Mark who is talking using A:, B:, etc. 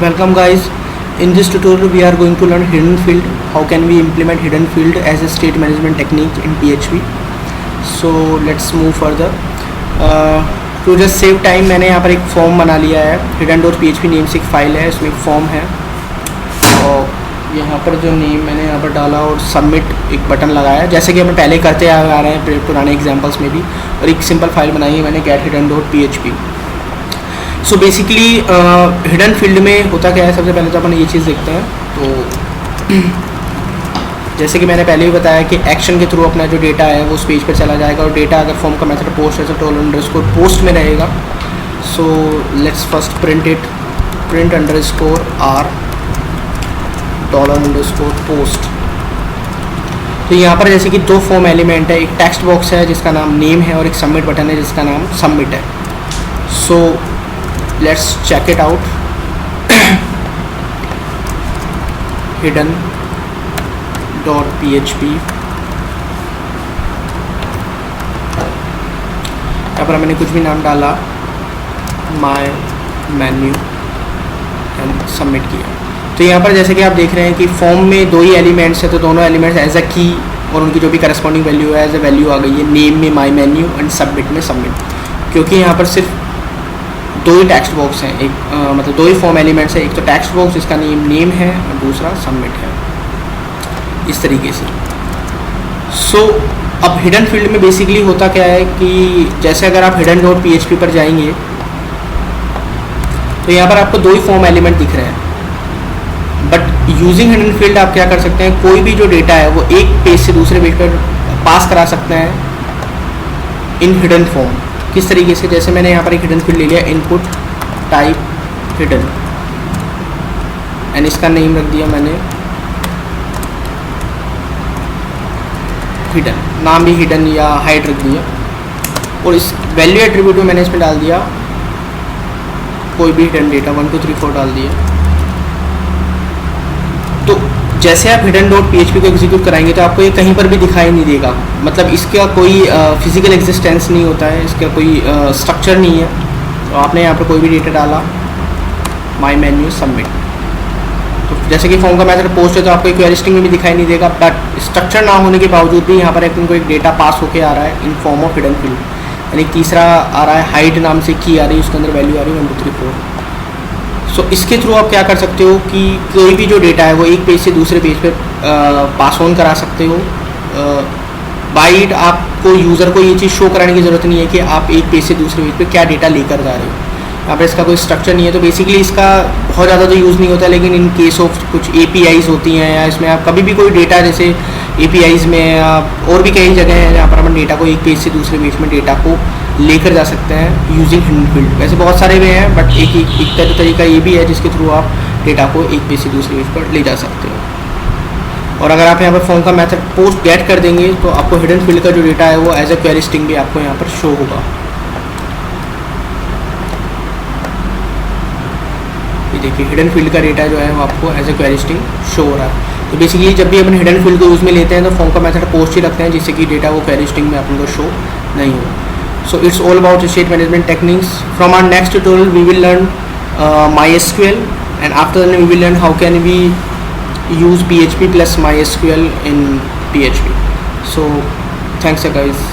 A: Welcome guys. In this tutorial we are going to learn hidden field. How can we implement hidden field as a state management technique in PHP. So let's move further. To just save time मैंने यहाँ पर एक form बना लिया है. hidden.php name से एक file है, इसमें एक फॉर्म है और यहाँ पर जो नेम मैंने यहाँ पर डाला और सबमिट एक बटन लगाया जैसे कि हम पहले करते आ रहे हैं पुराने एग्जांपल्स में भी. और एक सिंपल फाइल बनाई है मैंने get hidden.php. So basically hidden field में होता क्या है, सबसे पहले तो अपन ये चीज़ देखते हैं. तो जैसे कि मैंने पहले भी बताया कि एक्शन के थ्रू अपना जो डेटा है वो उस पेज पर चला जाएगा और डेटा अगर फॉर्म का मेथड पोस्ट है तो टोल पोस्ट में रहेगा. So let's first print underscore r $post. तो यहाँ पर जैसे कि दो फॉर्म एलिमेंट है, एक टेक्स्ट बॉक्स है जिसका नाम नेम है और एक सबमिट बटन है जिसका नाम सबमिट है. सो let's check it out. hidden.php. यहाँ पर मैंने कुछ भी नाम डाला, माय मेन्यू एंड सबमिट किया. तो यहाँ पर जैसे कि आप देख रहे हैं कि फॉर्म में दो ही एलिमेंट्स है तो दोनों एलिमेंट्स एज अ की और उनकी जो भी करस्पॉन्डिंग वैल्यू है एज अ वैल्यू आ गई है. नेम में माय मेन्यू एंड सबमिट में सबमिट, क्योंकि यहाँ पर सिर्फ दो ही टेक्स्ट बॉक्स हैं. एक मतलब दो ही फॉर्म एलिमेंट्स है, एक तो टेक्स्ट बॉक्स जिसका नेम है और दूसरा सबमिट है, इस तरीके से. सो अब हिडन फील्ड में बेसिकली होता क्या है कि जैसे अगर आप hidden.php पर जाएंगे तो यहाँ पर आपको दो ही फॉर्म एलिमेंट दिख रहे हैं. बट यूजिंग हिडन फील्ड आप क्या कर सकते हैं, कोई भी जो डेटा है वो एक पेज से दूसरे पेज पर पास करा सकते हैं इन हिडन फॉर्म. किस तरीके से, जैसे मैंने यहाँ पर एक हिडन फील्ड ले लिया, इनपुट टाइप हिडन एंड इसका नेम रख दिया मैंने हिडन, नाम भी हिडन या हाइड रख दिया. और इस वैल्यू एट्रीब्यूट में मैंने इसमें डाल दिया कोई भी हिडन डेटा 1 2 3 4 डाल दिया. तो जैसे आप hidden.php को एग्जीक्यूट कराएंगे तो आपको ये कहीं पर भी दिखाई नहीं देगा, मतलब इसका कोई फिजिकल एग्जिस्टेंस नहीं होता है, इसका कोई स्ट्रक्चर नहीं है. तो आपने यहाँ पर कोई भी डेटा डाला, माय मेन्यू सबमिट. तो जैसे कि फॉर्म का मेथड पोस्ट है तो आपको क्वेरी स्ट्रिंग में भी दिखाई नहीं देगा. बट स्ट्रक्चर ना होने के बावजूद भी यहाँ पर एक डेटा पास होके आ रहा है in form of hidden field. यानी तीसरा आ रहा है हाइड नाम से की आ रही है, उसके अंदर वैल्यू आ रही है 1 2 3 4. सो इसके थ्रू आप क्या कर सकते हो कि कोई भी जो डेटा है वो एक पेज से दूसरे पेज पे पास ऑन करा सकते हो. बाइट आपको यूज़र को ये चीज़ शो कराने की ज़रूरत नहीं है कि आप एक पेज से दूसरे पेज पे क्या डेटा लेकर जा रहे हो. यहाँ पर इसका कोई स्ट्रक्चर नहीं है तो बेसिकली इसका बहुत ज़्यादा तो यूज़ नहीं होता. लेकिन इन केस ऑफ कुछ APIs होती हैं या इसमें आप कभी भी कोई डेटा जैसे APIs में या और भी कई जगह हैं जहाँ पर हम डेटा को एक पेज से दूसरे पेज में डेटा को लेकर जा सकते हैं यूजिंग हिडन फील्ड. वैसे बहुत सारे वे हैं बट एक तरीका ये भी है जिसके थ्रू आप डेटा को एक पेज से दूसरे पेज पर ले जा सकते हो. और अगर आप यहाँ पर फॉर्म का मेथड पोस्ट गेट कर देंगे तो आपको हिडन फील्ड का जो डेटा है वो एज अ क्वेरी स्ट्रिंग भी आपको यहाँ पर शो होगा. ये देखिए हिडन फील्ड का डेटा जो है वो आपको as a query string show हो रहा है. तो बेसिकली जब भी अपन हिडन फील्ड को यूज़ में लेते हैं तो फॉर्म का मेथड पोस्ट ही रखते हैं जिससे कि डेटा वो क्वेरी स्ट्रिंग में अपन को शो नहीं हो. So it's all about state management techniques. From our next tutorial we will learn MySQL, and after that we will learn how can we use PHP plus MySQL in PHP. So thanks guys.